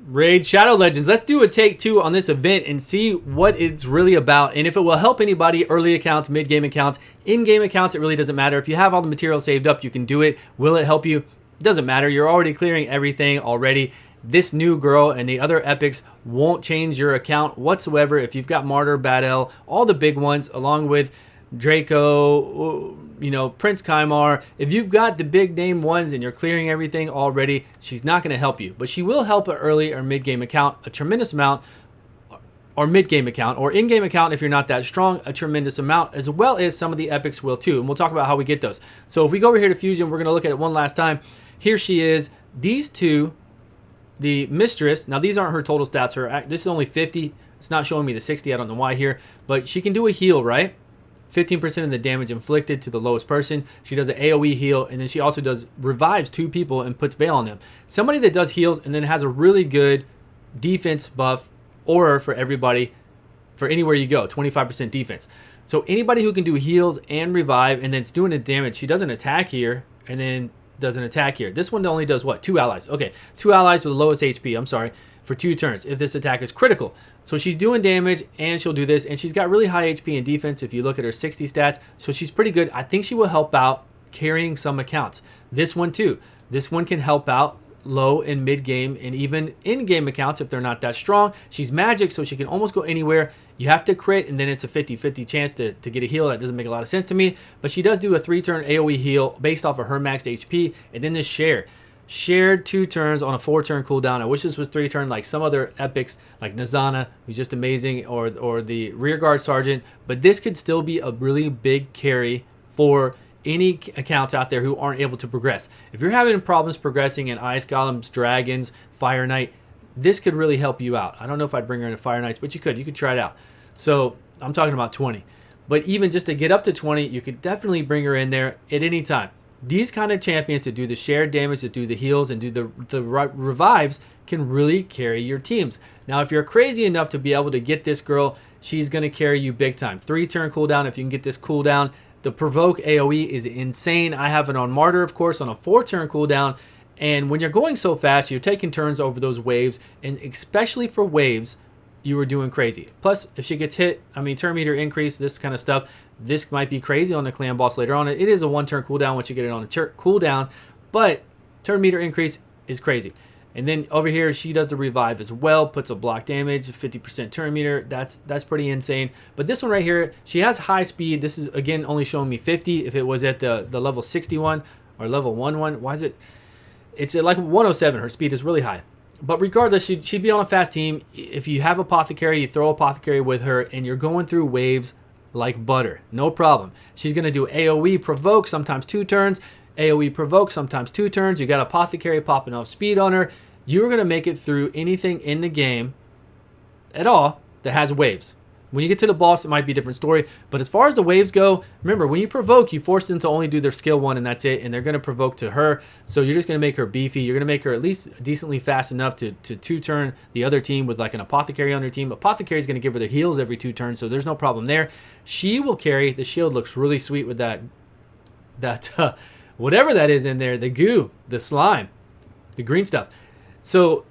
Raid Shadow Legends. Let's do a take two on this event and see what it's really about and if it will help anybody, early accounts, mid-game accounts, in-game accounts. It really doesn't matter. If you have all the material saved up, you can do it. Will it help you? It doesn't matter. You're already clearing everything already. This new girl and the other epics won't change your account whatsoever. If you've got Martyr, Bad L, all the big ones, along with Draco, Prince Kymar. If you've got the big name ones and you're clearing everything already, she's not going to help you. But she will help an early or mid-game account a tremendous amount, or mid-game account, or in-game account if you're not that strong, a tremendous amount, as well as some of the epics will too. And we'll talk about how we get those. So if we go over here to Fusion, we're going to look at it one last time. Here she is. These two, the Mistress, now these aren't her total stats. This is only 50. It's not showing me the 60. I don't know why here. But she can do a heal, right? 15% of the damage inflicted to the lowest person. She does an AoE heal, and then she also revives 2 people and puts Veil on them. Somebody that does heals and then has a really good defense buff aura for everybody, for anywhere you go, 25% defense. So anybody who can do heals and revive, and then it's doing the damage. She doesn't attack here, and then does an attack here. This one only does what? 2 allies. Okay, 2 allies with the lowest HP, I'm sorry, for 2 turns if this attack is critical. So she's doing damage, and she'll do this, and she's got really high HP and defense if you look at her 60 stats. So she's pretty good. I think she will help out carrying some accounts. This one too. This one can help out low and mid game and even in game accounts if they're not that strong. She's magic, so she can almost go anywhere. You have to crit, and then it's a 50-50 chance to get a heal. That doesn't make a lot of sense to me, but she does do a 3-turn AoE heal based off of her maxed HP. And then this shared 2 turns on a 4-turn cooldown. I wish this was 3-turn like some other epics like Nazana, who's just amazing, or the Rearguard Sergeant. But this could still be a really big carry for any accounts out there who aren't able to progress. If you're having problems progressing in Ice Golems, Dragons, Fire Knight, this could really help you out. I don't know if I'd bring her into Fire Knights, but you could try it out. So I'm talking about 20. But even just to get up to 20, you could definitely bring her in there at any time. These kind of champions that do the shared damage, that do the heals, and do the revives can really carry your teams. Now, if you're crazy enough to be able to get this girl, she's going to carry you big time. 3-turn cooldown, if you can get this cooldown. The provoke AoE is insane. I have it on Martyr, of course, on a 4-turn cooldown. And when you're going so fast, you're taking turns over those waves. And especially for waves, you were doing crazy. Plus, if she gets hit, turn meter increase, this kind of stuff, this might be crazy on the clan boss later on. It is a 1-turn cooldown once you get it on a cooldown, but turn meter increase is crazy. And then over here, she does the revive as well, puts a block damage, 50% turn meter. That's pretty insane. But this one right here, she has high speed. This is, again, only showing me 50. If it was at the level 61 or level 11, why is it? It's at like 107. Her speed is really high. But regardless, she'd be on a fast team. If you have Apothecary, you throw Apothecary with her, and you're going through waves like butter. No problem. She's going to do AoE provoke, sometimes 2 turns. AoE provoke, sometimes 2 turns. You got Apothecary popping off speed on her. You're going to make it through anything in the game at all that has waves. When you get to the boss, it might be a different story. But as far as the waves go, remember, when you provoke, you force them to only do their skill 1, and that's it. And they're going to provoke to her. So you're just going to make her beefy. You're going to make her at least decently fast enough to 2-turn the other team with like an Apothecary on her team. Apothecary is going to give her the heals every 2 turns, so there's no problem there. She will carry. The shield looks really sweet with that whatever that is in there, the goo, the slime, the green stuff. So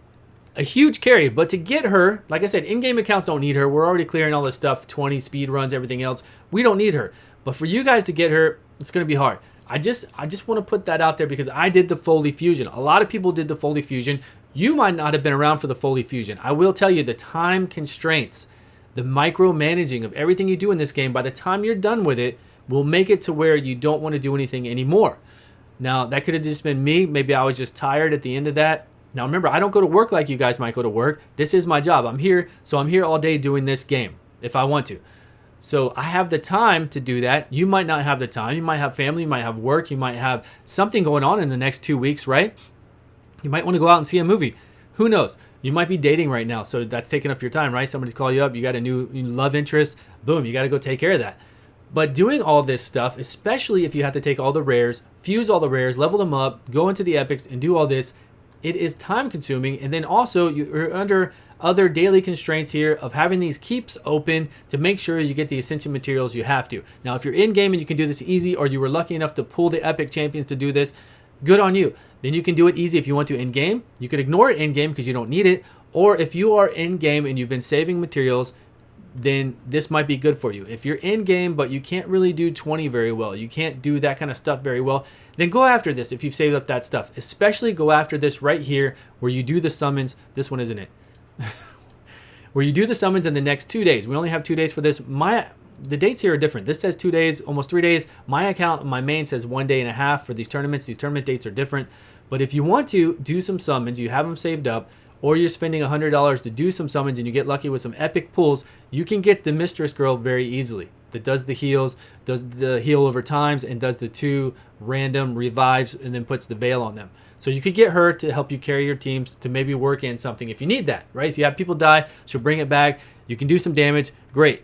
a huge carry, but to get her, like I said, in-game accounts don't need her. We're already clearing all this stuff, 20 speed runs, everything else. We don't need her. But for you guys to get her, it's going to be hard. I just want to put that out there because I did the Foley Fusion. A lot of people did the Foley Fusion. You might not have been around for the Foley Fusion. I will tell you, the time constraints, the micromanaging of everything you do in this game, by the time you're done with it, will make it to where you don't want to do anything anymore. Now, that could have just been me. Maybe I was just tired at the end of that. Now, remember, I don't go to work like you guys might go to work. This is my job. I'm here, so I'm here all day doing this game if I want to. So I have the time to do that. You might not have the time. You might have family. You might have work. You might have something going on in the next 2 weeks, right? You might want to go out and see a movie. Who knows? You might be dating right now, so that's taking up your time, right? Somebody call you up. You got a new love interest. Boom, you got to go take care of that. But doing all this stuff, especially if you have to take all the rares, fuse all the rares, level them up, go into the epics, and do all this, it is time consuming. And then also you're under other daily constraints here of having these keeps open to make sure you get the essential materials you have to. Now, if you're in game and you can do this easy, or you were lucky enough to pull the epic champions to do this, good on you. Then you can do it easy if you want to in game. You could ignore it in game because you don't need it. Or if you are in game and you've been saving materials, then this might be good for you. If you're in game but you can't really do 20 very well, you can't do that kind of stuff very well, then go after this if you've saved up that stuff. Especially go after this right here where you do the summons. This one isn't it. Where you do the summons in the next 2 days. We only have 2 days for this. The dates here are different. This says 2 days, almost 3 days. My account, my main says 1 day and a half for these tournaments. These tournament dates are different. But if you want to do some summons, you have them saved up, or you're spending $100 to do some summons and you get lucky with some epic pulls, you can get the Mistress Girl very easily. That does the heals, does the heal over times, and does the 2 random revives and then puts the veil on them. So you could get her to help you carry your teams to maybe work in something if you need that, right? If you have people die, she'll bring it back. You can do some damage. Great.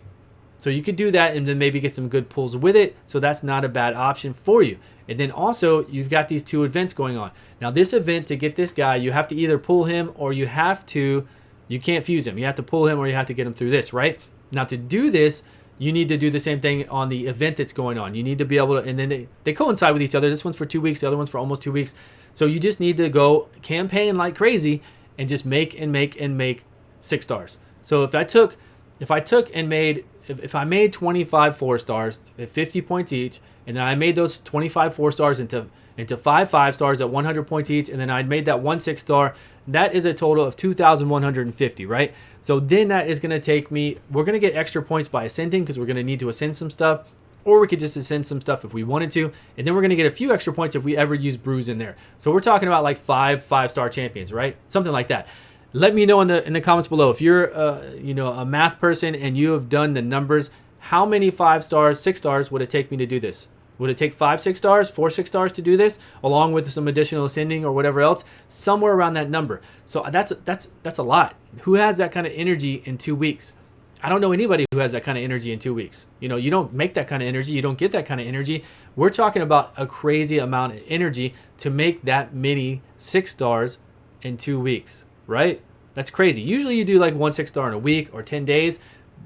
So you could do that and then maybe get some good pulls with it. So that's not a bad option for you. And then also you've got these 2 events going on. Now this event, to get this guy, you have to either pull him or you can't fuse him. You have to pull him or you have to get him through this, right? Now to do this, you need to do the same thing on the event that's going on. You need to be able to, and then they coincide with each other. This one's for 2 weeks, the other one's for almost 2 weeks. So you just need to go campaign like crazy and just make 6 stars. So if I made 25 4 stars at 50 points each, and then I made those 25 4 stars into 5 5 stars at 100 points each, and then I made that 1 6 star, that is a total of 2,150, right? So then that is going to take me, we're going to get extra points by ascending because we're going to need to ascend some stuff, or we could just ascend some stuff if we wanted to, and then we're going to get a few extra points if we ever use Bruise in there. So we're talking about like 5 5-star champions, right? Something like that. Let me know in the comments below if you're a math person and you have done the numbers. How many 5 stars, 6 stars would it take me to do this? Would it take 5 6 stars, 4 6 stars to do this, along with some additional ascending or whatever else? Somewhere around that number. So that's a lot. Who has that kind of energy in 2 weeks? I don't know anybody who has that kind of energy in 2 weeks. You don't make that kind of energy. You don't get that kind of energy. We're talking about a crazy amount of energy to make that many 6 stars in 2 weeks, right? That's crazy. Usually you do like 1 6 star in a week or 10 days.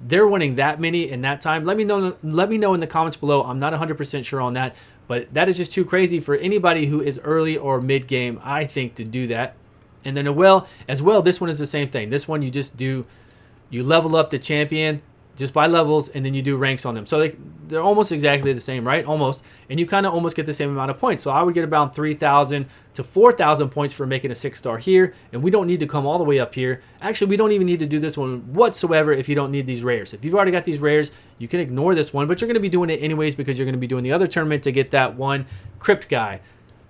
They're winning that many in that time. Let me know in the comments below. I'm not 100% sure on that, but that is just too crazy for anybody who is early or mid game, I think, to do that. And then as well, this one is the same thing. This one you level up the champion just by levels, and then you do ranks on them. So they're almost exactly the same, right? Almost. And you kind of almost get the same amount of points. So I would get about 3,000 to 4,000 points for making a 6 star here. And we don't need to come all the way up here. Actually, we don't even need to do this one whatsoever if you don't need these rares. If you've already got these rares, you can ignore this one, but you're going to be doing it anyways because you're going to be doing the other tournament to get that one crypt guy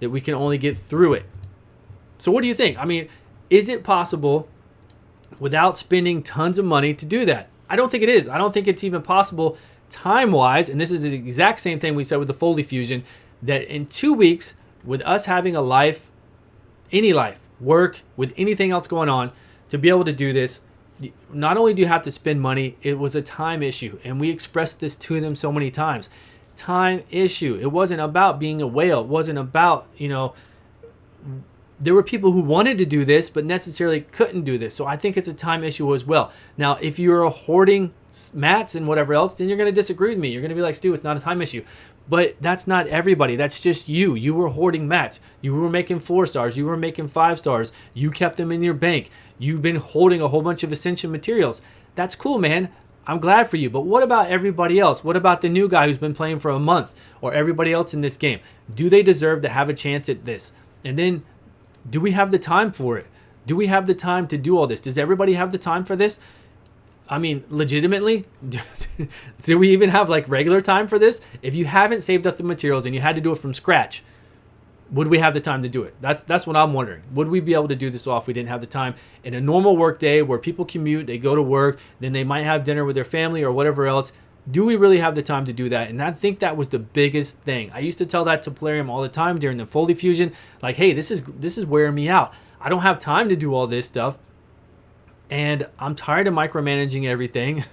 that we can only get through it. So what do you think? I mean, is it possible without spending tons of money to do that? I don't think it is. I don't think it's even possible time-wise, and this is the exact same thing we said with the Foley Fusion, that in 2 weeks, with us having a life, any life, work, with anything else going on, to be able to do this, not only do you have to spend money, it was a time issue, and we expressed this to them so many times. Time issue. It wasn't about being a whale. It wasn't about, there were people who wanted to do this but necessarily couldn't do this. So I think it's a time issue as well. Now, if you're hoarding mats and whatever else, then you're going to disagree with me. You're going to be like, Stu, it's not a time issue. But that's not everybody. That's just you. You were hoarding mats. You were making 4 stars. You were making 5 stars. You kept them in your bank. You've been holding a whole bunch of Ascension materials. That's cool, man. I'm glad for you. But what about everybody else? What about the new guy who's been playing for a month, or everybody else in this game? Do they deserve to have a chance at this? And then, do we have the time for it? Do we have the time to do all this? Does everybody have the time for this? I mean, legitimately, do we even have like regular time for this? If you haven't saved up the materials and you had to do it from scratch, would we have the time to do it? That's what I'm wondering. Would we be able to do this off if we didn't have the time? In a normal work day where people commute, they go to work, then they might have dinner with their family or whatever else. Do we really have the time to do that? And I think that was the biggest thing. I used to tell that to Polarium all the time during the Foley Fusion. Like, hey, this is wearing me out. I don't have time to do all this stuff. And I'm tired of micromanaging everything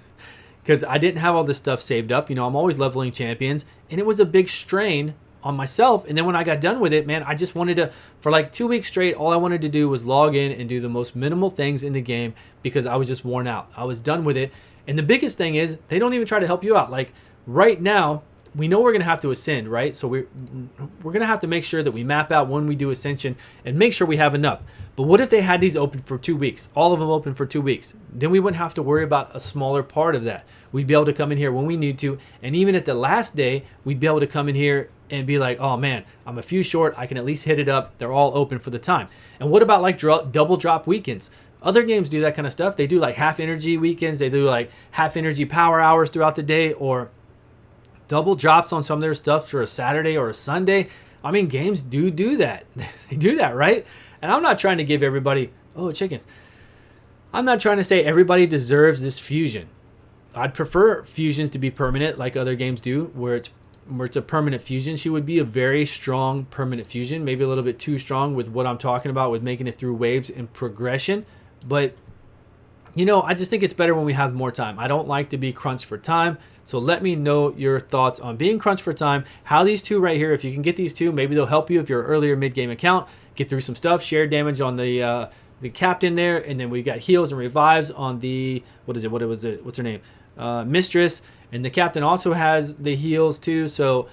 because I didn't have all this stuff saved up. I'm always leveling champions. And it was a big strain on myself. And then when I got done with it, man, I just wanted to, for like 2 weeks straight, all I wanted to do was log in and do the most minimal things in the game because I was just worn out. I was done with it. And the biggest thing is they don't even try to help you out. Like right now, we know we're going to have to ascend, right? So we're going to have to make sure that we map out when we do ascension and make sure we have enough. But what if they had these open for 2 weeks, all of them open for 2 weeks? Then we wouldn't have to worry about a smaller part of that. We'd be able to come in here when we need to, and even at the last day, we'd be able to come in here and be like, oh man, I'm a few short, I can at least hit it up. They're all open for the time. And what about like double drop weekends? Other games do that kind of stuff. They do like half energy weekends. They do like half energy power hours throughout the day, or double drops on some of their stuff for a Saturday or a Sunday. I mean, games do that. They do that, right? And I'm not trying to give everybody, oh, chickens. I'm not trying to say everybody deserves this fusion. I'd prefer fusions to be permanent like other games do, where it's a permanent fusion. She would be a very strong permanent fusion, maybe a little bit too strong with what I'm talking about with making it through waves and progression. But, you know, I just think it's better when we have more time. I don't like to be crunched for time. So let me know your thoughts on being crunched for time, how these two right here, if you can get these two, maybe they'll help you if you're an earlier mid-game account, get through some stuff, share damage on the captain there, and then we got heals and revives on the, what's her name? Mistress, and the captain also has the heals too. So,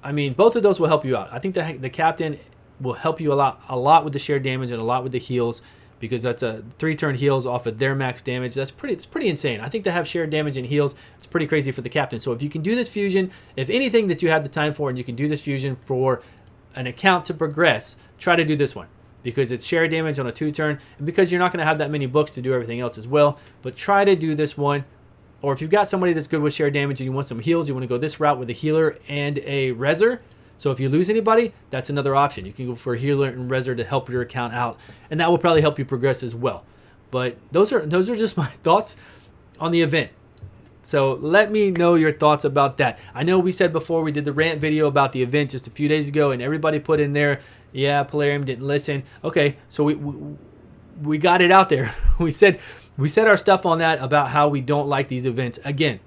I mean, both of those will help you out. I think the captain will help you a lot with the shared damage and a lot with the heals, because that's a 3-turn heals off of their max damage. It's pretty insane. I think to have shared damage and heals, it's pretty crazy for the captain. So if you can do this fusion, if anything that you have the time for and you can do this fusion for an account to progress, try to do this one, because it's shared damage on a 2-turn, and because you're not going to have that many books to do everything else as well. But try to do this one. Or if you've got somebody that's good with shared damage and you want some heals, you want to go this route with a healer and a reser. So if you lose anybody, that's another option. You can go for a healer and reser to help your account out, and that will probably help you progress as well. But those are just my thoughts on the event. So let me know your thoughts about that. I know we said before, we did the rant video about the event just a few days ago, and everybody put in there, yeah, Polarium didn't listen. Okay, so we got it out there. We said our stuff on that about how we don't like these events again,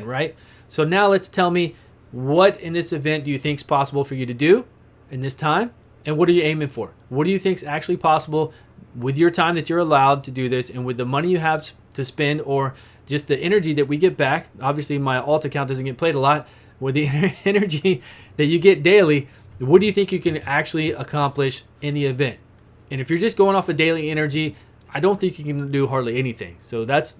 right? So now let's tell me, what in this event do you think is possible for you to do in this time? And what are you aiming for? What do you think is actually possible with your time that you're allowed to do this, and with the money you have to spend, or just the energy that we get back? Obviously, my alt account doesn't get played a lot. With the energy that you get daily, what do you think you can actually accomplish in the event? And if you're just going off of daily energy, I don't think you can do hardly anything. So that's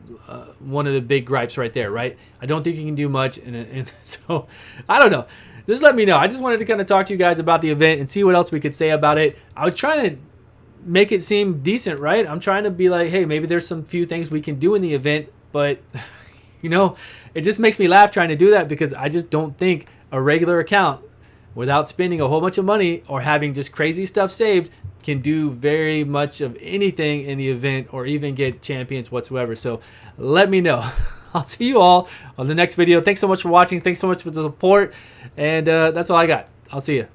one of the big gripes right there, right? I don't think you can do much. And so, I don't know. Just let me know. I just wanted to kind of talk to you guys about the event and see what else we could say about it. I was trying to make it seem decent, right? I'm trying to be like, hey, maybe there's some few things we can do in the event. But, you know, it just makes me laugh trying to do that, because I just don't think a regular account, without spending a whole bunch of money or having just crazy stuff saved, can do very much of anything in the event or even get champions whatsoever. So let me know. I'll see you all on the next video. Thanks so much for watching. Thanks so much for the support. And that's all I got. I'll see you.